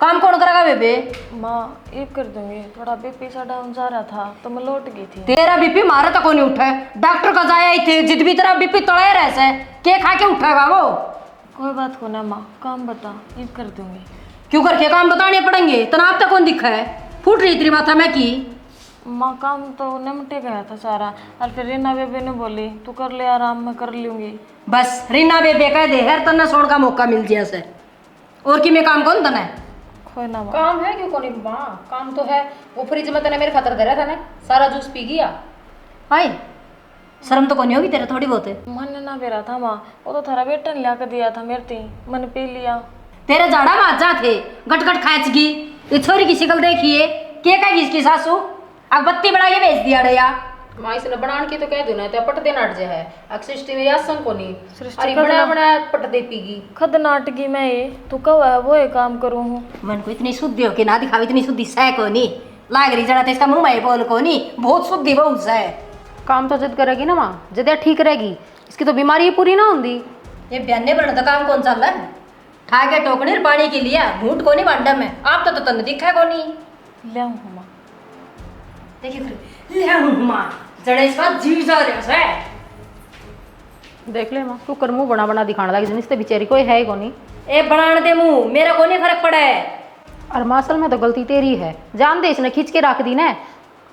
काम कौन करेगा बेबे?
माँ ये कर दूंगी, थोड़ा बीपी सा डाउन जा रहा था तो मैं लौट गई थी।
तेरा बीपी मारा तो कोनी उठा है, डॉक्टर का जाया ही थे, जिद भी तेरा बीपी तड़ाए रह से, के खा के उठेगा वो?
कोई बात को ना माँ, काम बता, ये कर दूंगी।
क्यों करके काम बताने पड़ेंगे? तनाव तक कौन दिखा है? फूट रही तेरी माथा में की?
माँ काम तो निमटे गया था सारा, और फिर रीना बेबी ने बोली तू कर ले आराम, मैं कर लूंगी।
बस रीना बेबे कह दे हर तन्ने सोने का मौका मिल जिया से, और कि मैं काम कौन तने?
कोई ना माँ।
काम है क्यों कोनी माँ, काम तो है। वो फ्रिज में तने मेरे खातर धरा था ना, सारा जूस पी गया।
आई शर्म तो कोनी होगी तेरे थोड़ी बहुत है।
मन ना बेरा था माँ, वो तो थारा बेटा ने ला कर दिया था मेरे ती, मैंने पी लिया।
तेरे जाड़ा माजा थे, गटगट खाच गई, ये छोरी की शिकल देखिए, के का इसकी सासू अब बत्ती बढ़ा के भेज दिया डया।
माँ इसने बनान की तो कह दो ना, तो पट दे नाट जे है अक्षिष्टि में यासन कोनी,
सृष्टि
अरे
का
बड़ा
ना-
बड़ा पट दे पीगी।
खुद नाटकी मैं ये तू कब है वो ये काम करूँ हूँ।
मन को इतनी शुद्धि हो कि ना दिखावी, इतनी शुद्धि सह को नहीं लाग रही जड़ा, तो इसका मुंह में बोल को नहीं, बहुत शुद्धि बहुत सह।
काम तो जिद करेगी ना माँ, जिद ठीक रहेगी, इसकी तो बीमारी पूरी ना होंगी।
ये बयाने बन तो काम कौन चल रहा है? खा के टोकनी पानी के लिया घूट को नहीं बांटा में, आप तो तन दिखा को नहीं।
ले आऊँ माँ।
देखिए ले मां जड़े इसका जी जा रहा है।
देख ले माँ, तू कर मुँह बना बना दिखाने लगी, जिससे बेचारी कोई है ही कोनी।
ए बनाने दे मुंह, मेरा को नहीं फर्क पड़ा है।
और माँ असल में तो गलती तेरी है, जान दे इसने खींच के रख दी ना,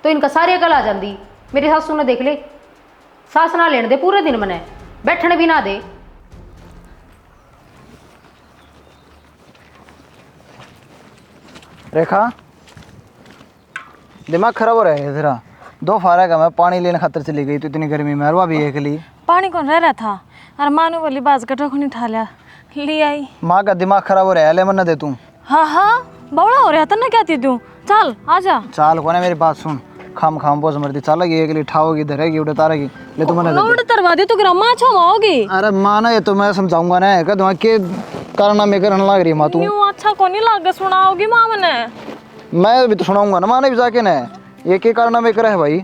तो इनका सारी अकल आ जाती। मेरी सासू ने देख ले, सास ना लेने दे पूरे दिन मने, बैठने भी ना दे।
रेखा दिमाग खराब हो रहा है तेरा। दो फारा का मैं पानी लेने खातर चली गई तो इतनी गर्मी में, अरवा भी एक ली।
पानी कौन रह रहा था, और माँ ने बोली बाज कटो खुनी ठा लिया, ले आई।
माँ का दिमाग खराब हो रहा है, ले मन दे तू।
हाँ हाँ बवड़ा हो रहा था ना, क्या थी तू, चल आजा।
चाल को ना मेरी बात सुन, खाम बोझ मरती चालेगी, एक ली ठाओगी धरेगी उड़े तारेगी, ले तू मन
नोट तरवा दे तो ग्रामा छो माओगी।
अरे माँ ना ये तो मैं समझाऊंगा ना, कह दूंगा के कारण में करने लग रही है माँ तू।
न्यू अच्छा को नहीं लाग सुनाओगी माँ मने।
मैं भी तो सुनाऊंगा ना माँ ने भी जाके ना, ये के कारण में करे है भाई।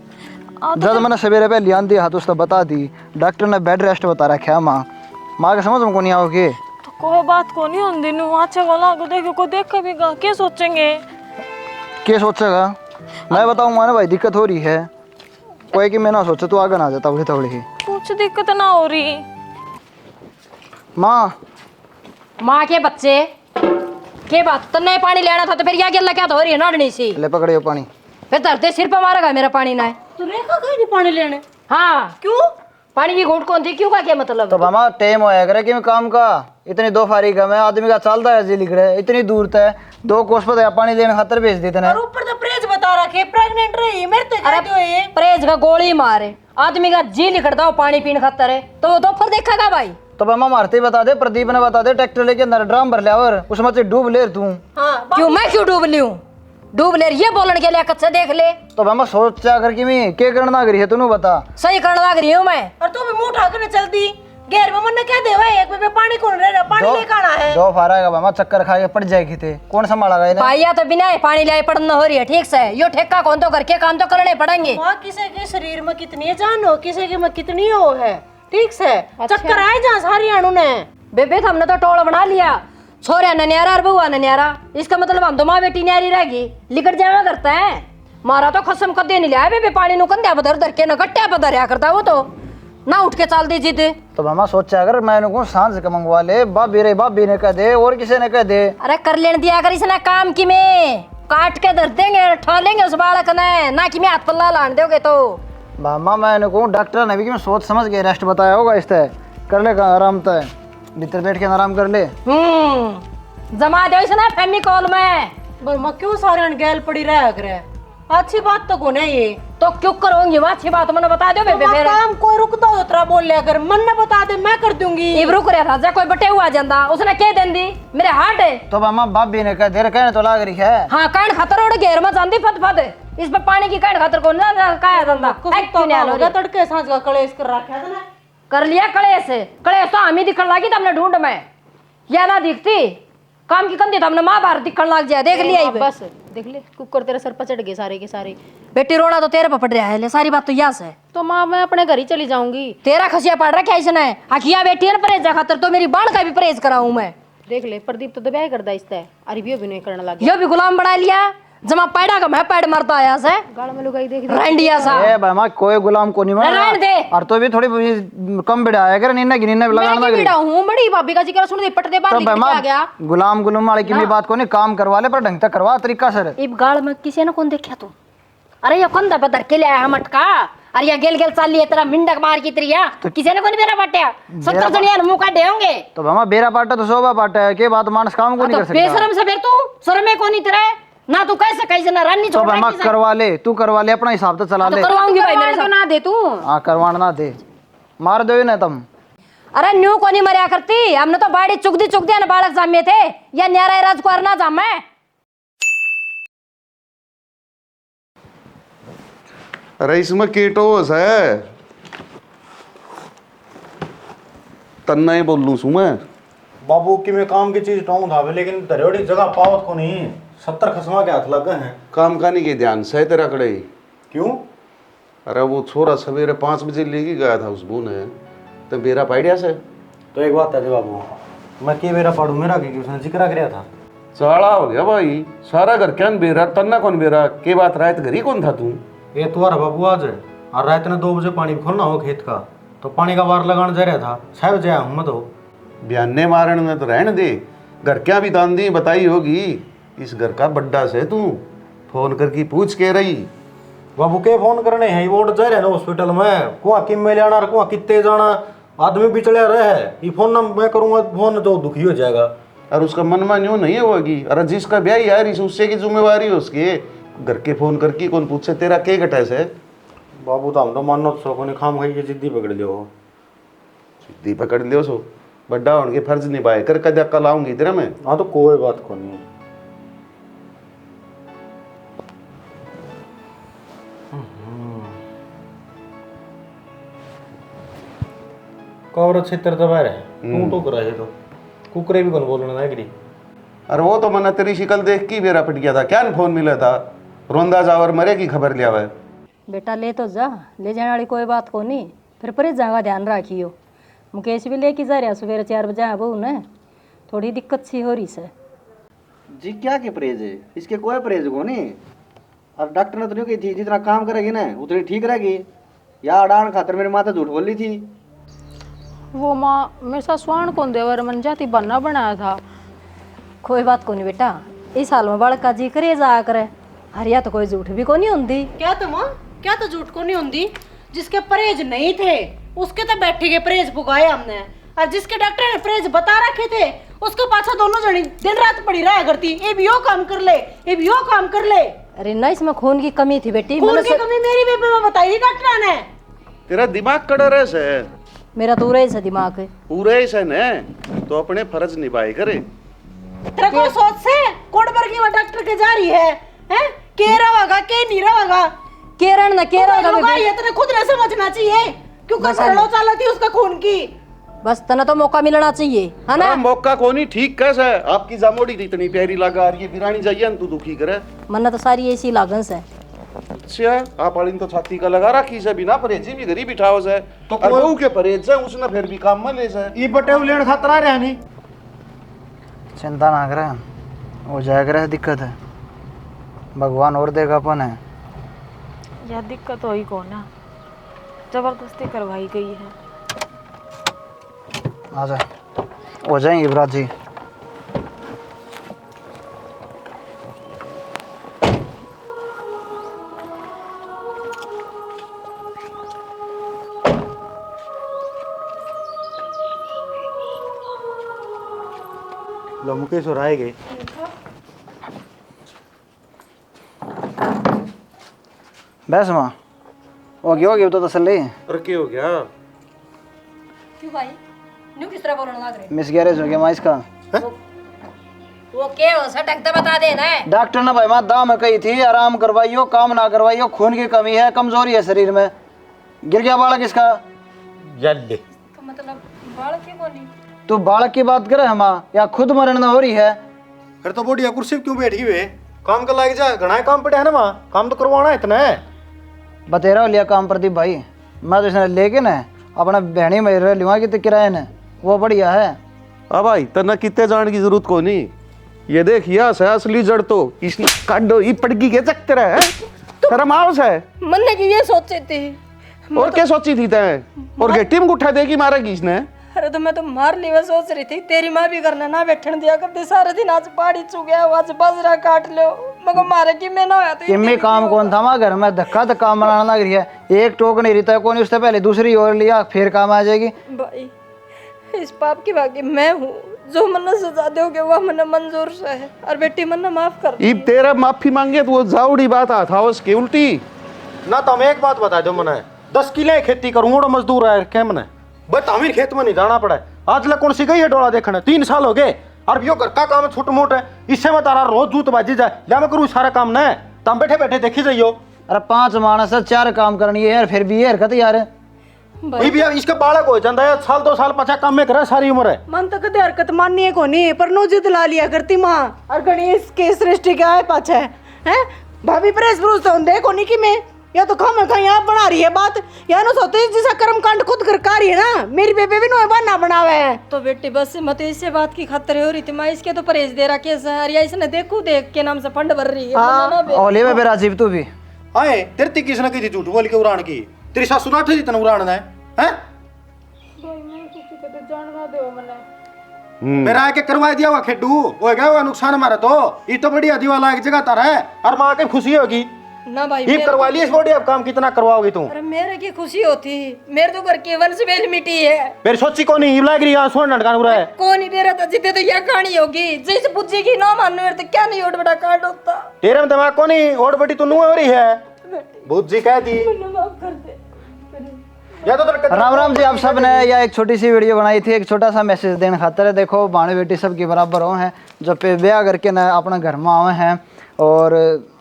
जब मैंने सवेरे पहले ध्यान दिया तो उसने बता दी, डॉक्टर ने बेड रेस्ट बता रखा है। माँ के समझ में को नहीं आओगे
तो कोई बात को नहीं होंगी, न्यू अच्छा को लागो, देखो को देख भी गा क्या सोचेंगे,
क्या सोचेगा? मैं बताऊंगा ना भाई, दिक्कत हो रही है कोई की मैं ना सोचे तो आगे ना जाता थोड़ी थोड़ी ही।
कुछ दिक्कत ना हो रही।
माँ
माँ के बच्चे के बात तन्ने पानी लेना था तो फिर क्या क्या तो हो रही है नाड़नी सी,
ले पकड़ियो पानी।
फिर धरते सिर पर मारेगा मेरा पानी ना है।
तो रेखा गई थी पानी लेने?
हाँ
क्यों?
पानी की घूट कौन थी, क्यों का क्या मतलब?
तो मामा टाइम होया करे कि मैं काम का इतनी दो फारी का मैं आदमी का चलता है जी लिखड़े इतनी दूर तक 2 कोस पर पानी लेने खातर भेज देते ना।
और ऊपर तो प्रेज बता रखे प्रेग्नेंट रही, मेरे तो कहते हो ये
परहेज का गोली मारे आदमी का जी लिखड़ता हो पानी पीने खातर है, तो वो दोपहर देखेगा भाई।
तो मामा मारते बता दे, प्रदीप ने बता दे, ट्रैक्टर लेके अंदर ड्राम भर लिया और उसमें से डूब ले तू।
हाँ
क्यों मैं क्यों डूब ली हूँ? डूब ले ये बोलने के लिए कच्चे देख ले।
तो मामा सोच क्या कर कि मैं क्या करना करी है तू बता।
सही करने लग रही हूँ मैं।
और तू भी मुंह उठा के चल दी गैर में मन कह दे भाई एक पे पानी कौन रह रहा, पानी लेके आना है।
दो फारा का मामा चक्कर खा के पड़ जाएगी थे, कौन संभालेगा इन्हें?
पाइया तो बिना पानी लाए पड़ना हो रही है, ठीक से यो ठेका कौन तो करके काम तो करने पड़ेंगे।
वहाँ किसी के शरीर में कितनी जान हो, किसी के में कितनी हो है, ठीक से चक्कर आए जहाँ सारी आणु ने।
बेबे तो हमने तो टोल बना लिया, छोरा नन्यारा और बउआ नन्यारा, इसका मतलब हम तो माँ बेटी न्यारी रहेगी, लिकट जावा करता है। मारा तो खसम कदे नहीं लिया बेबे, पानी नु कंध्या बदर धर के न गट्टिया बदर रहा करता वो तो ना उठ के चाल दी जीत।
तो मामा सोचा अगर मैंने को सांझ का मंगवा ले, भाभी ने कह दे और किसी ने कह दे।
अरे कर लेने दिया कर इसने काम की में काट के धर देंगे ठोलेंगे उस बालक ने, ना कि मैं हाथ पल्ला लान दोगे तो।
मामा मैंने को डॉक्टर ने भी कि मैं सोच समझ के रेस्ट बताया होगा, इस तरह कर लेगा आराम तय, भीतर बैठ के आराम कर ले।
जमा दो इसने फेमिकॉल में।
बरमा क्यों सारे गैल पड़ी रह करे, अच्छी बात तो कोने ये
तो क्यों करूंगी वहाँ अच्छी बात मैंने बता दो बेबे फिर
काम कोई रुकता हो तेरा बोल लिया कर मन ने बता दे मैं कर दूंगी
इब रुक रहा था जा कोई बटे हुआ ਜਾਂਦਾ उसने कह दें दी मेरे हार्ट है
तो मामा भाभी ने कह देर कहने तो लाग रही है।
हाँ कहन खातर उड़ घेर में जांदी फत फत इस पे पानी की कहन खातर को ना काया धंधा
कुत्ता का होगा तड़के सांझ का कलेश कर रखा था ना
कर लिया कलेश तो हम ही दिखने लगी तो हमने ढूंढ में या ना दिखती काम की कंधी तो हमने माँ बाहर दिखने लग जाए देख लिया
बस देख ले कुकर तेरे सर पर चढ़ गए सारे के सारे।
बेटी रोना तो तेरे पर पड़ रहा है ले सारी बात तो यस है
तो माँ मैं अपने घर ही चली जाऊंगी।
तेरा खसिया पड़ रखा है इसने हकिया बेटी है परहेज खातर तो मेरी बाण का भी परहेज कराऊं मैं
देख ले प्रदीप तो दबाई करदा इसता है अरे भी नहीं करने लग गया
यो भी गुलाम बना लिया जमा पैड़ा का मैं पैड मारता आया से
गाल में लुगाई देख
रंडिया सा
ए भाई मां कोई गुलाम को नहीं
रहने दे।
और तो भी थोड़ी कम बिड़ा है कर नीना की नीना लगाना
मैं
लग
बिड़ा हूं बड़ी भाभी का जिक्र सुन दे पट दे बात
तो
लिख के आ गया।
गुलाम गुलाम वाले की भी बात को नहीं काम करवा ले पर ढंग तक करवा तरीका से
इब गाल में किसी ने कौन देखा तू अरे ये कौन दबा धर के ले आया मटका अरे ये गेल गेल चाल लिए तेरा मिंडक मार की त्रिया किसी ने कौन मेरा बाटिया 70 जनिया मुंह का देंगे
तो मामा बेरा पाटा तो शोभा पाटा है के बात मानस काम को नहीं कर सकता
बेशरम से फिर तू शर्म है कौन तेरा ना तू कैसे कहीं जना रानी
तो
छोड़
मामा करवा ले तू करवा ले अपना हिसाब से चला ले
करवाऊंगी भाई मेरे
तो ना दे तू
हां करवाना ना दे मार दो ना तुम
अरे न्यू को नहीं मरिया करती हमने तो बाड़ी चुक दी ना बालक जामे थे या न्यारा राजकुमार ना जामे
अरे इसमें कीटोस है तन्ना ही बोल लूँ मैं
बाबू की मैं काम की चीज टाऊं था लेकिन दरियोड़ी जगह पावत को नहीं 70 खसमा के हाथ लगे हैं।
काम का नहीं के ध्यान से तेरा कड़े
क्यों?
अरे वो छोरा सवेरे 5 बजे लेके गया था उस बून है तो बेरा पाइडिया से
तो एक बात है बाबू मैं के बेरा पढ़ू मेरा की उसने जिक्र कराया था
चाला हो गया भाई सारा घर क्या बेरा तन्ना कौन बेरा के बात रात घर ही कौन था तू
ये तुम्हारा बाबू आज है और रात ने 2 बजे पानी खोलना हो खेत का तो पानी का वार लगाने जा रहा था 6 बजे आया हूँ मैं तो
बयाने मारण में तो रहने दे घर क्या भी दान दी बताई होगी इस घर का बड्डा से तू फोन करके पूछ के रही
बाबू के फोन करने हैं वो जा रहे ना हॉस्पिटल में कुआ किम में जाना और कुआ कितने जाना आदमी भी चले रहे है ये फोन ना मैं करूंगा फोन तो दुखी हो जाएगा
और उसका मन मान यूं नहीं होगी अरे जिसका ब्याह यार इस उससे की जिम्मेवारी है उसकी घर के फोन करके कौन पूछे तेरा के घटा से
बाबू तो हम तो मानो तो सो खाम खाई जिद्दी पकड़ लियो
जिद्दी पकड़ लियो सो बड्डा होने के फर्ज निभाए कर कद कल आऊंगी तेरा मैं
हाँ तो कोई बात को नहीं कवर क्षेत्र दबा रहे तू तो करा है तो कुकरे भी कौन बोलना है गिरी
अरे वो तो मना तेरी शिकल देख के मेरा पिट गया था क्या फोन मिला था रोंदा जावर मरे की खबर लिया हुआ
बेटा ले तो जा ले जाने वाली कोई बात को नहीं फिर परहेज जागा ध्यान रखियो मुकेश भी लेके जा रहा सवेरे 4 बजे आ बहू ने थोड़ी दिक्कत सी हो रही से
जी क्या के परहेज है इसके कोई परहेज को नहीं और डॉक्टर ने तो नहीं कही थी जितना काम करेगी ना उतनी ठीक रहेगी या अड़ान खातर मेरी माता झूठ बोली थी
वो माँ मेरे साथ स्वर्ण कौन देवर मन जाती बनना बनाया था।
कोई बात को नहीं बेटा इस हाल में बड़का जी करे जा करे हरिया तो कोई झूठ भी को नहीं होती
क्या तो माँ क्या तो झूठ को नहीं होती जिसके परहेज नहीं थे उसके तो बैठे के परहेज पुगाए हमने और जिसके डॉक्टर ने परहेज बता रखे थे उसके पाछा दोनों जनी दिन रात पड़ी रहा करती ये भी यो काम कर ले ये भी यो काम कर ले।
अरे ना इसमें खून की कमी थी बेटी
खून की कमी मेरी बेबे में बताई थी डॉक्टर ने।
तेरा दिमाग कड़ा रहे से
मेरा तो पूरा दिमाग है
पूरे ही से न तो अपने फर्ज निभाए करे
तेरा को सोच से कोडबर की डॉक्टर के जा रही है हैं के रहोगा के नहीं रहोगा
केरन न केरन
ये तेरे खुद ने समझना चाहिए क्यों कसरलो चालती उसका खून की
बस तना तो मौका मिलना चाहिए है ना
मौका कोनी ठीक कैसे आपकी जामोड़ी इतनी प्यारी लगा रही है बिरानी जाइए तू दुखी करे
मन्ना तो सारी ऐसी लागन से
अच्छा आप वाली तो छाती का लगा रखी से बिना परहेजी भी गरीब बिठाओ से तो बहू के परहेज से उसने फिर भी काम में ले से
ये बटे लेन खतरा रहे नहीं
चिंता ना करे हो जाएगा दिक्कत है भगवान और देगा अपन है
यार दिक्कत हो ही कौन ना जबरदस्ती करवाई गई है
आ जा हो जाएंगे युवराज जी
लो मुकेश और आए गए
बस माँ होगी तो तसल्ली।
और क्या हो गया?
क्यों भाई न्यू किस तरह बोलने लग रहे?
मिस गैरेज हो गया माँ इसका।
वो क्या हो सटक तो बता देना है।
डॉक्टर ने भाई माँ दाम कही थी आराम करवाइयो, काम ना करवाइयो, खून की कमी है, कमजोरी है शरीर में। गिर गया बालक इसका।
जल्दी
तो मतलब बाल क्यों बोली?
तू बालक की बात करे हम या खुद मरण हो रही है?
फिर तो बढ़िया कुर्सी पे क्यों बैठ गई वे? काम कर लाग जा, घना काम पड़ा है ना वहाँ, काम तो करवाना है इतना है।
बतेरा हो लिया काम प्रदीप भाई। मैं तो इसने लेके ना अपना बहनी में रह लूँगा कि किराए ने, वो बढ़िया है।
अब भाई तना कितने जाने की जरूरत को नहीं। ये देख यस है असली जड़ तो इसने काटो ये पड़गी के चक्कर है। तेरा माउस है।
मन ने की ये सोचे थी।
और क्या सोची थी तैं? और गेटी में उठा देगी मारेगी इसने।
अरे तो मैं तो मार ली, मैं सोच रही थी तेरी माँ भी करना ना बैठन दिया करती सारे दिन। आज पहाड़ी चू गया, आज बाजरा काट लो, मगर मारे की मैं ना होया तो
किम्मी काम कौन था वहाँ घर में धक्का धक्का मनाना लग रही है। एक टोक नहीं रहता कौन, उससे पहले दूसरी और लिया फिर काम आ जाएगी।
भाई इस पाप की बाकी मैं हूँ, जो मन सजा दोगे वह मन मंजूर से है, और बेटी मन माफ कर।
इब तेरा माफी मांगे तो वो जाऊड़ी बात था उसकी उल्टी
ना। तो हमें एक बात बता दो मने, 10 किले खेती करूँ और मजदूर है क्या मने? बस हमें खेत में नहीं जाना पड़ा। आज लग कौन सी गई है डोला देखने, 3 साल हो गए। और यो घर का काम छोट मोट है, इससे मैं तारा रोज जूत बाजी जाए या मैं करूँ सारा काम न। तुम बैठे बैठे देखी जाइयो।
अरे 5 मानस 4 काम करनी है यार, फिर भी ये हरकत यार।
भाई भी इसके बालक हो जाता है, साल 2 साल 50 काम में करे सारी उम्र है।
मन तो कदे हरकत माननी है को नहीं, पर नो जिद ला लिया करती माँ। और गणेश के सृष्टि का है पाछे है भाभी प्रेस पुरुष तो देखो नहीं कि मैं या तो खाम कहीं आप बना रही है बात, या नो सोते जैसा कर्म कांड खुद कर का रही है ना। मेरी बेबे भी नो बना बनावे है।
तो बेटी बस मत इससे बात की खातिर हो रही थी, मैं इसके तो परहेज दे रखी है सर, या इसने देखू देख के नाम से फंड भर रही है।
ओले में राजीव तू भी
आए तेरे ती किसने की थी झूठ बोल के उड़ान की? तेरी सासू ना थी तन उड़ान है? मेरा आके करवा दिया हुआ खेडू हो गया हुआ नुकसान हमारा। तो ये तो बढ़िया दीवाला एक जगह तार है और माँ की खुशी होगी
ना भाई।
ये करवा लिया इस बॉडी, अब काम कितना करवाओगी तू?
अरे मेरे की खुशी होती, मेरे तो घर की वंश बेल मिट्टी है।
मेरी सोची को नहीं लग रही है, सोन नटकान पूरा है।
कौन ही दे रहा था जितने तो यह कहानी होगी, जैसे पूछेगी ना मानो तो क्या नहीं ओट बड़ा कांड होता।
तेरे में दिमाग को नहीं, ओट बटी तू हो रही है। भूत जी कह दी
माफ कर दे।
या तो तेरे
राम राम जी। आप सब ने यह एक छोटी सी वीडियो बनाई थी, एक छोटा सा मैसेज देने खातर है। देखो बाणे बेटी सब की बराबर हो हैं, जो पे ब्याह करके न अपने घर में आए हैं, और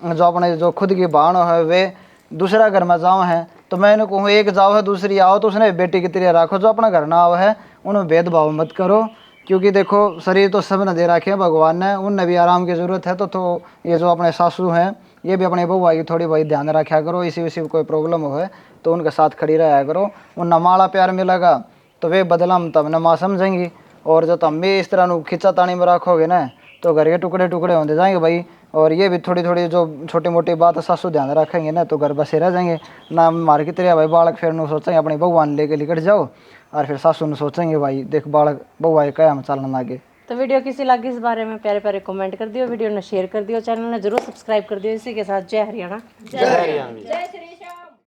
जो अपने जो खुद की बहन है वे दूसरा घर में जाओ हैं। तो मैं इन्हें कहूँ एक जाओ है दूसरी आओ, तो उसने बेटी की तरह रखो। जो अपना घर ना आओ है उन्हें भेदभाव मत करो, क्योंकि देखो शरीर तो सब ने दे रखे हैं भगवान ने, उनने भी आराम की ज़रूरत है। तो ये जो अपने सासू हैं ये भी अपने बउआ की थोड़ी बहुत ध्यान रखा करो। इसी कोई प्रॉब्लम हो तो उनके साथ खड़ी रहा करो। उन माड़ा प्यार मिलेगा तो वे बदला हम तब न माँ समझेंगी। और जो तुम भी इस तरह खिंचा तानी में रखोगे ना तो घर के टुकड़े टुकड़े होते जाएंगे भाई। और ये भी थोड़ी थोड़ी जो छोटी मोटी बात सासू ध्यान रखेंगे ना तो घर बसे रह जाएंगे ना। मार की तरह भाई बालक फिर न सोचेंगे अपनी भगवान लेके निकट जाओ, और फिर सासू ने सोचेंगे भाई देख बालक बउआ क्या हम चलना आगे।
तो वीडियो किसी लगी इस बारे में प्यारे प्यारे कमेंट कर दियो, वीडियो ने शेयर कर दियो, चैनल ने जरूर सब्सक्राइब कर दियो। इसी के साथ जय हरियाणा।
जय हरियाणा।
जय श्री